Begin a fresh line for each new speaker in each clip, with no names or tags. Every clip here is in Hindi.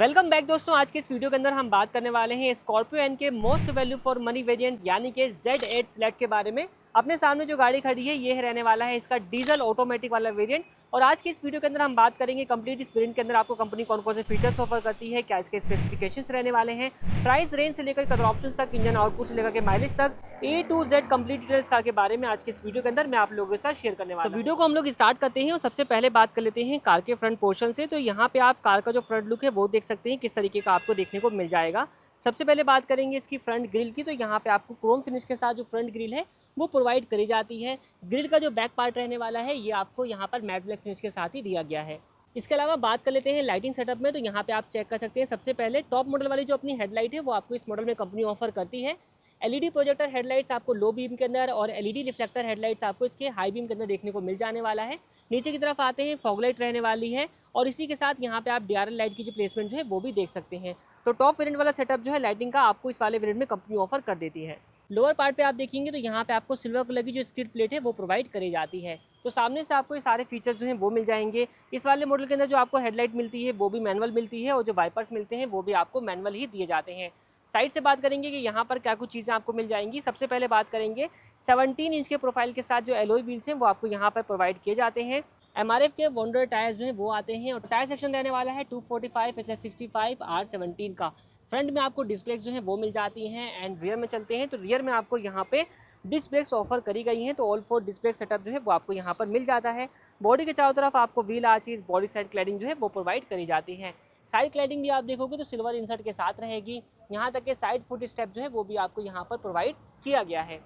वेलकम बैक दोस्तों। आज के इस वीडियो के अंदर हम बात करने वाले हैं स्कॉर्पियो एन के most value for money variant यानी कि Z8 सेलेक्ट के बारे में। अपने सामने जो गाड़ी खड़ी है ये रहने वाला है इसका डीजल ऑटोमेटिक वाला वेरिएंट। और आज की इस वीडियो के अंदर हम बात करेंगे कंप्लीट इस वेरिएंट के अंदर आपको कंपनी कौन कौन से फीचर्स ऑफर करती है, क्या इसके स्पेसिफिकेशंस रहने वाले हैं, प्राइस रेंज से लेकर कलर ऑप्शंस तक, इंजन आउटपुट से लेकर के माइलेज तक, A to Z complete details car के बारे में आज के इस वीडियो के अंदर मैं आप लोगों के साथ शेयर करने वाला हूं। तो वीडियो को हम लोग स्टार्ट करते हैं और सबसे पहले बात कर लेते हैं कार के फ्रंट पोर्शन से। तो यहाँ पे आप कार का जो फ्रंट लुक है वो देख सकते हैं किस तरीके का आपको देखने को मिल जाएगा। सबसे पहले बात करेंगे इसकी फ्रंट ग्रिल की। तो यहाँ पे आपको क्रोम फिनिश के साथ जो फ्रंट ग्रिल है वो प्रोवाइड करी जाती है। ग्रिल का जो बैक पार्ट रहने वाला है ये आपको यहाँ पर मैट ब्लैक फिनिश के साथ ही दिया गया है। इसके अलावा बात कर लेते हैं लाइटिंग सेटअप में। तो यहाँ पे आप चेक कर सकते हैं सबसे पहले टॉप मॉडल वाली जो अपनी हेडलाइट है वो आपको इस मॉडल में कंपनी ऑफर करती है। एलईडी प्रोजेक्टर हेडलाइट्स आपको लो बीम के अंदर और एलईडी रिफ्लेक्टर हेडलाइट्स आपको इसके हाई बीम के अंदर देखने को मिल जाने वाला है। नीचे की तरफ आते हैं फॉग लाइट रहने वाली है और इसी के साथ यहाँ पे आप डीआरएल लाइट की जो प्लेसमेंट जो है वो भी देख सकते हैं। तो टॉप वेरिएंट वाला सेटअप जो है लाइटिंग का आपको इस वाले वेरिएंट में कंपनी ऑफर कर देती है। लोअर पार्ट पे आप देखेंगे तो यहाँ पे आपको सिल्वर कलर की जो स्किड प्लेट है वो प्रोवाइड करी जाती है। तो सामने से आपको ये सारे फीचर्स जो हैं वो मिल जाएंगे। इस वाले मॉडल के अंदर जो आपको हेडलाइट मिलती है वो भी मैनुअल मिलती है और जो वाइपर्स मिलते हैं वो भी आपको मैनुअल ही दिए जाते हैं। साइड से बात करेंगे कि यहाँ पर क्या कुछ चीज़ें आपको मिल जाएंगी। सबसे पहले बात करेंगे 17 इंच के प्रोफाइल के साथ जो एलॉय व्हील्स हैं वो आपको यहाँ पर प्रोवाइड किए जाते हैं। एमआरएफ के वंडर टायर्स जो हैं वो आते हैं और टायर सेक्शन रहने वाला है 245 HS65 R17 का। फ्रंट में आपको डिस्क ब्रेक जो है वो मिल जाती हैं एंड रियर में चलते हैं तो रियर में आपको यहाँ पे डिस्क ब्रेक्स ऑफर करी गई हैं। तो ऑल 4 डिस्क ब्रेक सेटअप जो है वो आपको यहाँ पर मिल जाता है। बॉडी के चारों तरफ आपको wheel arches, body side cladding जो है वो प्रोवाइड करी जाती है। साइड क्लैडिंग भी आप देखोगे तो सिल्वर इंसर्ट के साथ रहेगी। यहाँ तक के साइड फुट स्टेप जो है वो भी आपको यहाँ पर प्रोवाइड किया गया है।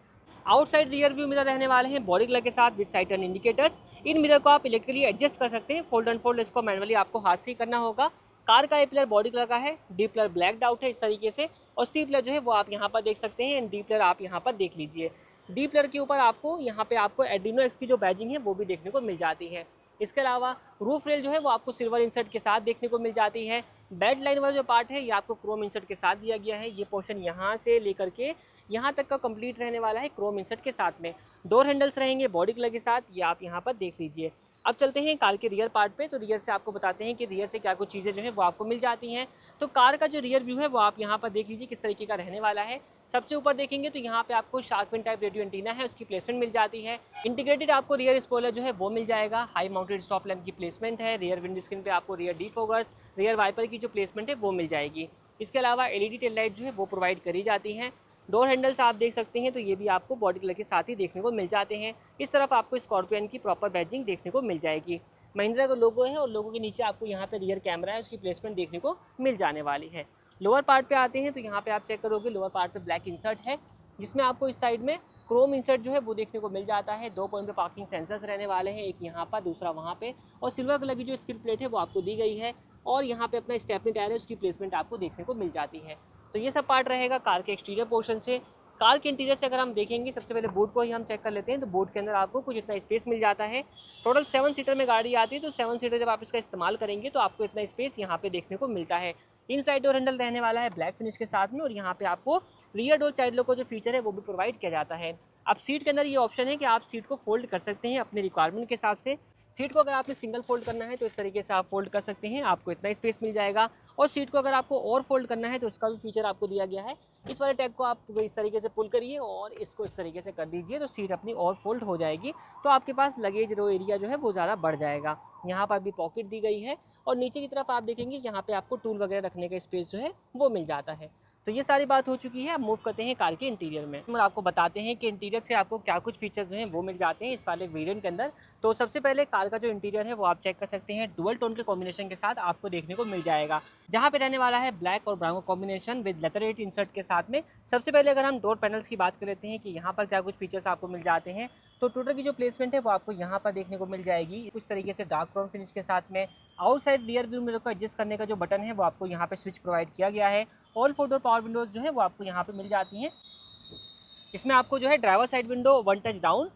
आउटसाइड रियर व्यू मिरर रहने वाले हैं बॉडी कलर के साथ with side turn indicators. In mirror को आप इलेक्ट्रिकली एडजस्ट कर सकते हैं। फोल्ड एंड फोल्ड इसको मैनुअली आपको हाथ से ही करना होगा। कार का ए पिलर बॉडी कलर का है, डी पिलर ब्लैक आउट है इस तरीके से और सी पिलर जो है वो आप यहाँ पर देख सकते हैं एंड डी पिलर आप यहाँ पर देख लीजिए। डी पिलर के ऊपर आपको यहाँ पे आपको एड्रीनो एक्स की जो बैजिंग है वो भी देखने को मिल जाती है। इसके अलावा रूफ रेल जो है वो आपको सिल्वर इंसर्ट के साथ देखने को मिल जाती है। बेड लाइन वाला जो पार्ट है ये आपको क्रोम इंसर्ट के साथ दिया गया है। ये पोर्शन यहाँ से लेकर के यहाँ तक का कंप्लीट रहने वाला है क्रोम इंसर्ट के साथ में। डोर हैंडल्स रहेंगे बॉडी कलर के साथ, ये आप यहाँ पर देख लीजिए। अब चलते हैं कार के रियर पार्ट पे। तो रियर से आपको बताते हैं कि रियर से क्या कुछ चीज़ें जो है वो आपको मिल जाती हैं। तो कार का जो रियर व्यू है वो आप यहाँ पर देख लीजिए किस तरीके का रहने वाला है। सबसे ऊपर देखेंगे तो यहाँ पे आपको shark fin type radio antenna है उसकी प्लेसमेंट मिल जाती है। इंटीग्रेटेड आपको रियर स्पॉइलर जो है वो मिल जाएगा। हाई माउंटेड स्टॉप लैंप की प्लेसमेंट है। रियर विंड स्क्रीन पे आपको रियर डिफॉगर्स, रियर वाइपर की जो प्लेसमेंट है वो मिल जाएगी। इसके अलावा एलईडी टेल लाइट जो है वो प्रोवाइड करी जाती हैं। डोर हैंडल्स आप देख सकते हैं तो ये भी आपको बॉडी कलर के साथ ही देखने को मिल जाते हैं। इस तरफ आपको स्कॉर्पियन की प्रॉपर बैजिंग देखने को मिल जाएगी। महिंद्रा का लोगो है और लोगो के नीचे आपको यहाँ पे रियर कैमरा है उसकी प्लेसमेंट देखने को मिल जाने वाली है। लोअर पार्ट पे आते हैं तो यहाँ पे आप चेक करोगे लोअर पार्ट पे ब्लैक इंसर्ट है जिसमें आपको इस साइड में क्रोम इंसर्ट जो है वो देखने को मिल जाता है। 2 पॉइंट पे पार्किंग सेंसर्स रहने वाले हैं, एक यहाँ पर दूसरा वहाँ पे और सिल्वर कलर की जो स्किड प्लेट है वो आपको दी गई है और यहाँ पे अपना स्टेपनी टायर है उसकी प्लेसमेंट आपको देखने को मिल जाती है। तो ये सब पार्ट रहेगा कार के एक्सटीरियर पोर्शन से। कार के इंटीरियर से अगर हम देखेंगे सबसे पहले बोर्ड को ही हम चेक कर लेते हैं। तो बोर्ड के अंदर आपको कुछ इतना स्पेस मिल जाता है। टोटल 7 सीटर में गाड़ी आती है तो 7 सीटर जब आप इसका इस्तेमाल करेंगे तो आपको इतना स्पेस यहाँ पे देखने को मिलता है। इन साइड डोर हैंडल रहने वाला है ब्लैक फिनिश के साथ में और यहाँ पे आपको रियर डोर चाइल्ड लॉक का जो फीचर है वो भी प्रोवाइड किया जाता है। अब सीट के अंदर ये ऑप्शन है कि आप सीट को फोल्ड कर सकते हैं अपने रिक्वायरमेंट के हिसाब से। सीट को अगर आपने सिंगल फोल्ड करना है तो इस तरीके से आप फोल्ड कर सकते हैं, आपको इतना स्पेस मिल जाएगा। और सीट को अगर आपको और फोल्ड करना है तो इसका भी फीचर आपको दिया गया है। इस वाले टैग को आप इस तरीके से पुल करिए और इसको इस तरीके से कर दीजिए तो सीट अपनी और फोल्ड हो जाएगी। तो आपके पास लगेज रो एरिया जो है वो ज़्यादा बढ़ जाएगा। यहाँ पर भी पॉकेट दी गई है और नीचे की तरफ आप देखेंगे यहाँ पे आपको टूल वगैरह रखने का स्पेस जो है वो मिल जाता है। तो ये सारी बात हो चुकी है। अब मूव करते हैं कार के इंटीरियर में और आपको बताते हैं कि इंटीरियर से आपको क्या कुछ फीचर्स जो हैं वो मिल जाते हैं इस वाले वेरिएंट के अंदर। तो सबसे पहले कार का जो इंटीरियर है वो आप चेक कर सकते हैं डुअल टोन के कॉम्बिनेशन के साथ आपको देखने को मिल जाएगा, जहाँ पे रहने वाला है ब्लैक और ब्राउन कॉम्बिनेशन विद लेथरेट इंसर्ट के साथ में। सबसे पहले अगर हम डोर पैनल्स की बात कर लेते हैं कि यहाँ पर क्या कुछ फीचर्स आपको मिल जाते हैं तो टूटर की जो प्लेसमेंट है वो आपको यहाँ पर देखने को मिल जाएगी कुछ तरीके से डार्क ब्राउन फिनिश के साथ में। आउटसाइड रियर व्यू मिरर को एडजस्ट करने का जो बटन है वो आपको यहाँ पे स्विच प्रोवाइड किया गया है। ऑल 4 डोर पावर विंडोज जो है वो आपको यहाँ पे मिल जाती हैं। इसमें आपको जो है driver side window 1 touch down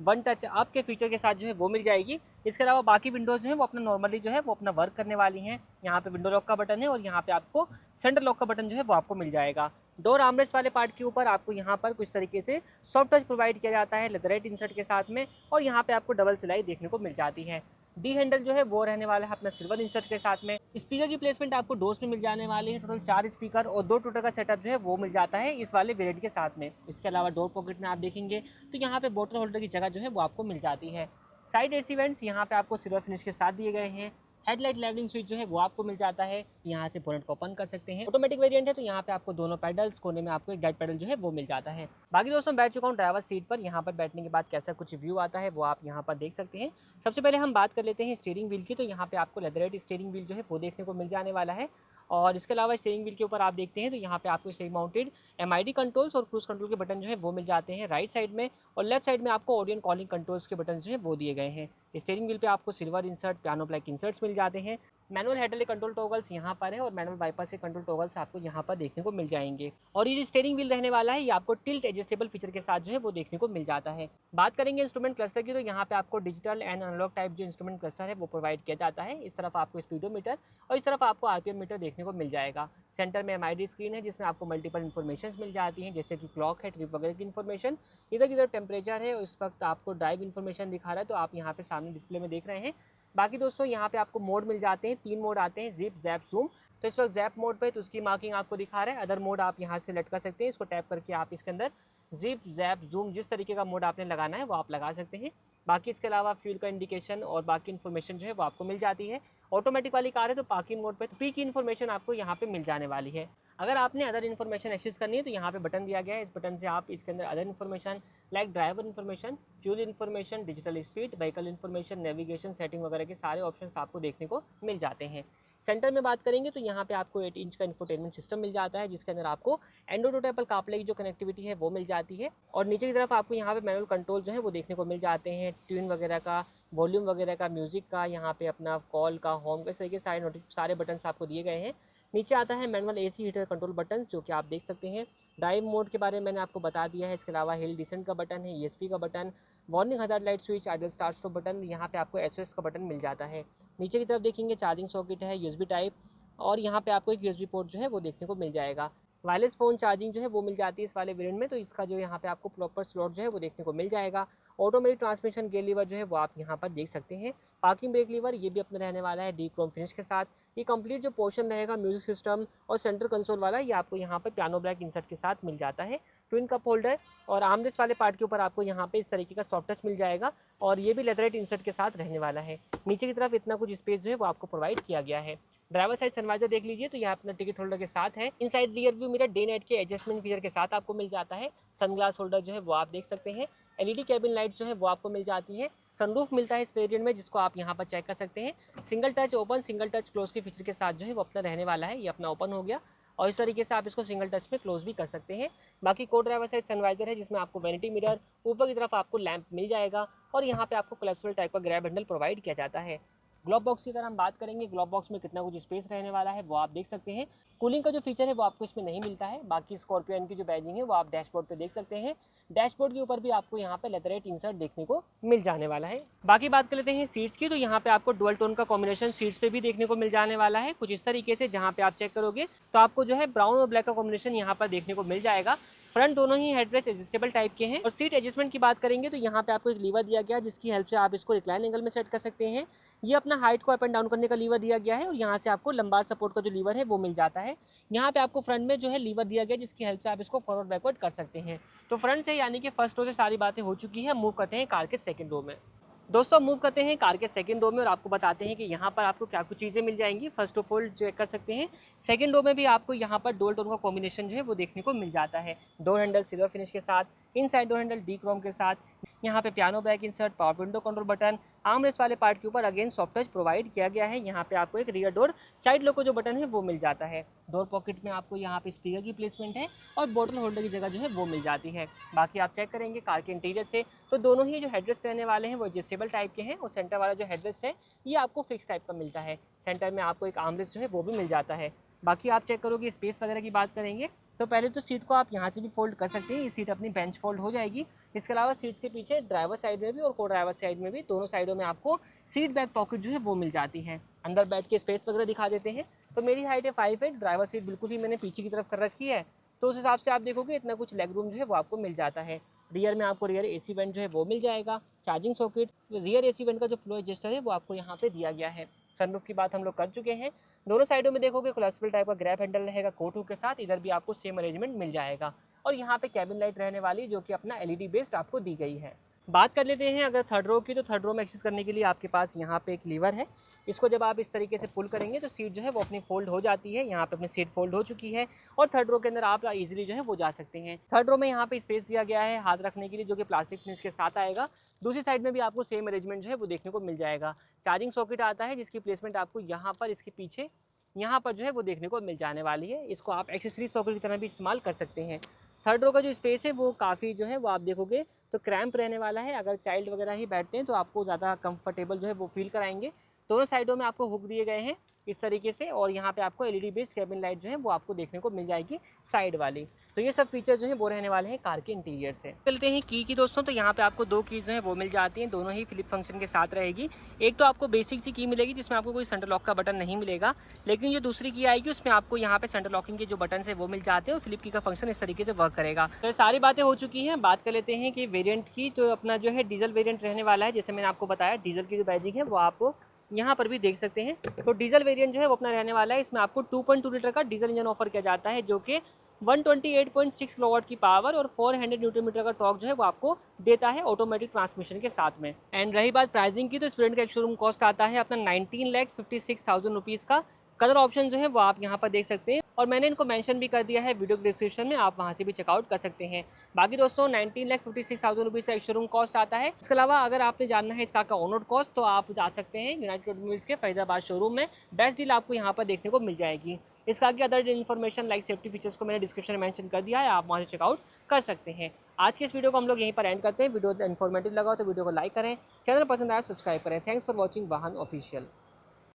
1 touch up के फीचर के साथ जो है वो मिल जाएगी। इसके अलावा बाकी विंडोज जो है वो अपना नॉर्मली जो है वो अपना वर्क करने वाली हैं। यहाँ पे विंडो लॉक का बटन है और यहाँ पे आपको सेंटर लॉक का बटन जो है वो आपको मिल जाएगा। डोर आर्मरेस्ट वाले पार्ट के ऊपर आपको यहाँ पर कुछ तरीके से सॉफ्ट टच प्रोवाइड किया जाता है लेदरेट इंसर्ट के साथ में और यहाँ पे आपको डबल सिलाई देखने को मिल जाती है। डी हैंडल जो है वो रहने वाला है अपना सिल्वर इंसर्ट के साथ में। स्पीकर की प्लेसमेंट आपको डोर्स में मिल जाने वाली है। टोटल 4 स्पीकर और 2 टोटर का सेटअप जो है वो मिल जाता है इस वाले वेरिएंट के साथ में। इसके अलावा डोर पॉकेट में आप देखेंगे तो यहाँ पे बोतल होल्डर की जगह जो है वो आपको मिल जाती है। साइड एसी वेंट्स यहाँ पे आपको सिल्वर फिनिश के साथ दिए गए हैं। हेडलाइट लेवलिंग स्विच जो है वो आपको मिल जाता है, यहाँ से बोनेट को ओपन कर सकते हैं। ऑटोमेटिक वेरिएंट है तो यहाँ पे आपको दोनों पेडल्स, कोने में आपको एक गाइड पेडल जो है वो मिल जाता है। बाकी दोस्तों बैठ चुका हूँ ड्राइवर सीट पर। यहाँ पर बैठने के बाद कैसा कुछ व्यू आता है वो आप यहाँ पर देख सकते हैं। सबसे पहले हम बात कर लेते हैं स्टीयरिंग व्हील की। तो यहाँ पे आपको लेदरेट स्टीयरिंग व्हील जो है वो देखने को मिल जाने वाला है। और इसके अलावा स्टीयरिंग व्हील के ऊपर आप देखते हैं तो यहाँ पे आपको स्टीयरिंग माउंटेड MID कंट्रोल्स और क्रूज कंट्रोल के बटन जो है वो मिल जाते हैं राइट साइड में। और लेफ्ट साइड में आपको ऑडियो कॉलिंग कंट्रोल्स के बटन जो है वो दिए गए हैं। स्टीयरिंग व्हील पे आपको silver insert, piano black inserts मिल जाते हैं। मैनुअल हेडलाइट कंट्रोल टॉगल्स यहाँ पर है और मैनुअल बाईपास के कंट्रोल टॉगल्स आपको यहाँ पर देखने को मिल जाएंगे। और ये जो स्टीयरिंग व्हील रहने वाला है ये आपको टिल्ट एडजस्टेबल फीचर के साथ जो है वो देखने को मिल जाता है। बात करेंगे इंस्ट्रूमेंट क्लस्टर की तो यहाँ पे आपको डिजिटल एंड एनालॉग टाइप जो इंस्ट्रूमेंट क्लस्टर है वो प्रोवाइड किया जाता है। इस तरफ आपको स्पीडोमीटर और इस तरफ आपको RPM मीटर देखने को मिल जाएगा। सेंटर में MID स्क्रीन है जिसमें आपको मल्टीपल इन्फॉर्मेशन मिल जाती हैं, जैसे कि क्लॉक है, ट्रिप वगैरह की इन्फॉर्मेशन। इधर की तरफ टेम्परेचर है और इस वक्त आपको ड्राइव इन्फॉर्मेशन दिखा रहा है तो आप यहाँ पे सामने डिस्प्ले में देख रहे हैं। बाकी दोस्तों यहाँ पे आपको मोड मिल जाते हैं, 3 मोड आते हैं, जिप, जैप, जूम। तो इस वक्त जैप मोड पे तो उसकी मार्किंग आपको दिखा रहा है। अदर मोड आप यहाँ से सेलेक्ट कर सकते हैं, इसको टैप करके आप इसके अंदर जिप, जैप, जूम जिस तरीके का मोड आपने लगाना है वो आप लगा सकते हैं। बाकी इसके अलावा फ्यूल का इंडिकेशन और बाकी इन्फॉर्मेशन जो है वो आपको मिल जाती है। ऑटोमेटिक वाली कार है तो पार्किंग मोड पे पी की इन्फॉर्मेशन आपको यहाँ पे मिल जाने वाली है। अगर आपने अदर इन्फॉर्मेशन एक्सेस करनी है तो यहाँ पे बटन दिया गया है, इस बटन से आप इसके अंदर other information like driver information, fuel information, digital speed, vehicle information, navigation, setting वगैरह के सारे ऑप्शंस आपको देखने को मिल जाते हैं। सेंटर में बात करेंगे तो यहाँ पे आपको 8 इंच का इंफोटेनमेंट सिस्टम मिल जाता है जिसके अंदर आपको एंड्रॉइड और एप्पल कारप्ले की जो कनेक्टिविटी है वो मिल जाती है। और नीचे की तरफ आपको यहाँ पे मैनुअल कंट्रोल जो है वो देखने को मिल जाते हैं, ट्यून वगैरह का, वॉल्यूम वगैरह का, म्यूजिक का, यहाँ पे अपना कॉल का, होम का, इस तरीके सारे बटन्स आपको दिए गए हैं। नीचे आता है manual AC heater control button जो कि आप देख सकते हैं। ड्राइव मोड के बारे में मैंने आपको बता दिया है। इसके अलावा हिल डिसेंट का बटन है, ESP का button, warning hazard light switch, idol start stop button, यहाँ पे आपको SOS का बटन मिल जाता है। नीचे की तरफ देखेंगे चार्जिंग सॉकेट है, USB टाइप, और यहाँ पे आपको एक USB पोर्ट जो है वो देखने को मिल जाएगा। वायरलेस फ़ोन चार्जिंग जो है वो मिल जाती है इस वाले वेरिएंट में, तो इसका जो यहाँ पे आपको प्रॉपर स्लॉट जो है वो देखने को मिल जाएगा। ऑटोमेटिक ट्रांसमिशन गियर लीवर जो है वो आप यहाँ पर देख सकते हैं। पार्किंग ब्रेक लीवर ये भी अपना रहने वाला है डी क्रोम फिनिश के साथ। ये कंप्लीट जो पोर्शन रहेगा म्यूजिक सिस्टम और सेंटर कंसोल वाला ये आपको यहाँ पर पियानो ब्लैक इंसर्ट के साथ मिल जाता है। ट्विन कप होल्डर और आर्मरेस्ट वाले पार्ट के ऊपर आपको यहाँ पे इस तरीके का सॉफ्ट टच मिल जाएगा और ये भी लेदरेट इंसर्ट के साथ रहने वाला है। नीचे की तरफ इतना कुछ स्पेस जो है वो आपको प्रोवाइड किया गया है। ड्राइवर साइड सनवाइजर देख लीजिए तो यहाँ अपना टिकट होल्डर के साथ है। Inside rear view mirror day night के एडजस्टमेंट फीचर के साथ आपको मिल जाता है। सनग्लास होल्डर जो है वो आप देख सकते हैं। LED कैबिन लाइट जो है वो आपको मिल जाती है। सनरूफ मिलता है इस वेरिएंट में जिसको आप यहाँ पर चेक कर सकते हैं। Single touch open, single touch close के फीचर के साथ जो है वो अपना रहने वाला है। ये अपना ओपन हो गया और इस तरीके से आप इसको सिंगल टच में क्लोज भी कर सकते हैं। बाकी को ड्राइवर साइड सनवाइजर है जिसमें आपको वैनिटी मिरर, ऊपर की तरफ आपको लैंप मिल जाएगा और यहाँ पे आपको कोलैप्सिबल टाइप का ग्रैब हैंडल प्रोवाइड किया जाता है। ग्लोब बॉक्स की अगर हम बात करेंगे, ग्लोब बॉक्स में कितना कुछ स्पेस रहने वाला है वो आप देख सकते हैं। कूलिंग का जो फीचर है वो आपको इसमें नहीं मिलता है। बाकी स्कॉर्पियो एन की जो बैजिंग है वो आप डैशबोर्ड पे देख सकते हैं। डैशबोर्ड के ऊपर भी आपको यहाँ पे लेदरेट इंसर्ट देखने को मिल जाने वाला है। बाकी बात कर लेते हैं सीट्स की, तो यहाँ पे आपको डुअल टोन का कॉम्बिनेशन सीट्स पे भी देखने को मिल जाने वाला है। कुछ इस तरीके से जहाँ पे आप चेक करोगे तो आपको जो है ब्राउन और ब्लैक का कॉम्बिनेशन यहाँ पर देखने को मिल जाएगा। फ्रंट दोनों ही हेडरेस्ट एडजस्टेबल टाइप के हैं। और सीट एडजस्टमेंट की बात करेंगे तो यहाँ पे आपको एक लीवर दिया गया है जिसकी हेल्प से आप इसको रिक्लाइन एंगल में सेट कर सकते हैं। ये अपना हाइट को अप एंड डाउन करने का लीवर दिया गया है और यहाँ से आपको लंबार सपोर्ट का जो लीवर है वो मिल जाता है। यहाँ पे आपको फ्रंट में जो है लीवर दिया गया है जिसकी हेल्प से आप इसको फॉरवर्ड बैकवर्ड कर सकते हैं। तो फ्रंट से यानी कि फर्स्ट रो से सारी बातें हो चुकी है। मूव करते हैं कार के सेकंड रो में। दोस्तों मूव करते हैं कार के सेकंड रो में और आपको बताते हैं कि यहाँ पर आपको क्या कुछ चीज़ें मिल जाएंगी। फर्स्ट ऑफ ऑल चेक कर सकते हैं सेकंड रो में भी आपको यहाँ पर डुअल टोन का कॉम्बिनेशन जो है वो देखने को मिल जाता है। डोर हैंडल सिल्वर फिनिश के साथ, inside door handle D Chrome के साथ, यहाँ पे piano back insert, power window control button, armrest वाले पार्ट के ऊपर अगेन सॉफ्ट टच प्रोवाइड किया गया है। यहाँ पे आपको एक रियर डोर साइड लॉक का जो बटन है वो मिल जाता है। डोर पॉकेट में आपको यहाँ पे स्पीकर की प्लेसमेंट है और बोतल होल्डर की जगह जो है वो मिल जाती है। बाकी आप चेक करेंगे कार के इंटीरियर से तो दोनों ही जो हेडरेस्ट रहने वाले हैं वो एडजस्टेबल टाइप के हैं और सेंटर वाला जो हेडरेस्ट है ये आपको फिक्स टाइप का मिलता है। सेंटर में आपको एक आर्मरेस्ट जो है वो भी मिल जाता है। बाकी आप चेक करोगे स्पेस वगैरह की बात करेंगे तो पहले तो सीट को आप यहाँ से भी फोल्ड कर सकते हैं। ये सीट अपनी बेंच फोल्ड हो जाएगी। इसके अलावा सीट्स के पीछे ड्राइवर साइड में भी और को ड्राइवर साइड में भी दोनों साइडों में आपको सीट बैक पॉकेट जो है वो मिल जाती है। अंदर बैठ के स्पेस वगैरह दिखा देते हैं। तो मेरी हाइट है 5 फीट, ड्राइवर सीट बिल्कुल ही मैंने पीछे की तरफ कर रखी है तो उस हिसाब से आप देखोगे इतना कुछ लेग रूम जो है वो आपको मिल जाता है। रियर में आपको रियर एसी वेंट जो है वो मिल जाएगा, charging socket, rear AC vent का जो फ्लो एडजस्टर है वो आपको यहाँ पे दिया गया है। सनरूफ की बात हम लोग कर चुके हैं। दोनों साइडों में देखोगे कोलेस्ट्रॉल टाइप का ग्रैब हैंडल रहेगा कोट हुक के साथ, इधर भी आपको सेम अरेंजमेंट मिल जाएगा। और यहाँ पे कैबिन लाइट रहने वाली जो कि अपना LED बेस्ड आपको दी गई है। बात कर लेते हैं अगर थर्ड रो की, तो थर्ड रो में एक्सेस करने के लिए आपके पास यहाँ पे एक लीवर है। इसको जब आप इस तरीके से पुल करेंगे तो सीट जो है वो अपनी फोल्ड हो जाती है। यहाँ पे अपनी सीट फोल्ड हो चुकी है और थर्ड रो के अंदर आप इजीली जो है वो जा सकते हैं। थर्ड रो में यहाँ पे स्पेस दिया गया है हाथ रखने के लिए, जो कि प्लास्टिक फिनिश के साथ आएगा। दूसरी साइड में भी आपको सेम अरेंजमेंट जो है वो देखने को मिल जाएगा। चार्जिंग सॉकेट आता है जिसकी प्लेसमेंट आपको यहाँ पर इसके पीछे यहाँ पर जो है वो देखने को मिल जाने वाली है। इसको आप एक्सेसरी सॉकेट की तरह भी इस्तेमाल कर सकते हैं। थर्ड रो का जो स्पेस है वो काफ़ी जो है वो आप देखोगे तो क्रैम्प रहने वाला है। अगर चाइल्ड वगैरह ही बैठते हैं तो आपको ज़्यादा कंफर्टेबल जो है वो फील कराएंगे। दोनों साइडों में आपको हुक दिए गए हैं इस तरीके से, और यहाँ पे आपको LED बेस्ड कैबिन लाइट जो है वो आपको देखने को मिल जाएगी साइड वाली। तो ये सब फीचर जो है वो रहने वाले हैं कार के इंटीरियर से। चलते हैं की दोस्तों, तो यहाँ पे आपको 2 कीज़ जो है वो मिल जाती हैं, दोनों ही फ्लिप फंक्शन के साथ रहेगी। एक तो आपको बेसिक सी की मिलेगी जिसमें आपको कोई सेंटर लॉक का बटन नहीं मिलेगा, लेकिन जो दूसरी की आएगी उसमें आपको यहाँ पे सेंटर लॉकिंग के जो बटन है वो मिल जाते हैं और फ्लिप की का फंक्शन इस तरीके से वर्क करेगा। तो ये सारी बातें हो चुकी हैं। बात कर लेते हैं कि वेरिएंट की, तो अपना जो है डीजल वेरिएंट रहने वाला है। जैसे मैंने आपको बताया डीजल की जो बैजिंग है वो आप यहाँ पर भी देख सकते हैं। तो डीजल वेरिएंट जो है वो अपना रहने वाला है। इसमें आपको 2.2 लीटर का डीजल इंजन ऑफर किया जाता है, जो कि 128.6 किलोवाट की पावर और 400 न्यूटन मीटर का टॉर्क जो है वो आपको देता है ऑटोमेटिक ट्रांसमिशन के साथ में। एंड रही बात प्राइसिंग की, तो इस वेरिएंट का एक शोरूम कॉस्ट आता है अपना 19,56,000 रुपीज़ का। कलर ऑप्शन जो है वो आप यहाँ पर देख सकते हैं और मैंने इनको मेंशन भी कर दिया है वीडियो के डिस्क्रिप्शन में, आप वहाँ से भी चेकआउट कर सकते हैं। बाकी दोस्तों 19,56,000 रुपीज़ का एक शोरूम कॉस्ट आता है। इसके अलावा अगर आपने जानना है इसका ऑन रोड कॉस्ट, तो आप जा सकते हैं यूनाइटेड ऑटोमोबाइल्स के फरीदाबाद शोरूम में। बेस्ट डील आपको यहाँ पर देखने को मिल जाएगी। इसका आगे other information like safety features को मैंने डिस्क्रिप्शन में मेंशन कर दिया है, आप वहाँ से चेकआउट कर सकते हैं। आज के इस वीडियो को हम लोग यहीं पर एंड करते हैं। वीडियो इन्फॉर्मेटिव लगा तो वीडियो को लाइक करें, चैनल पसंद आया सब्सक्राइब करें। थैंक्स फॉर वॉचिंग वाहन ऑफिशियल।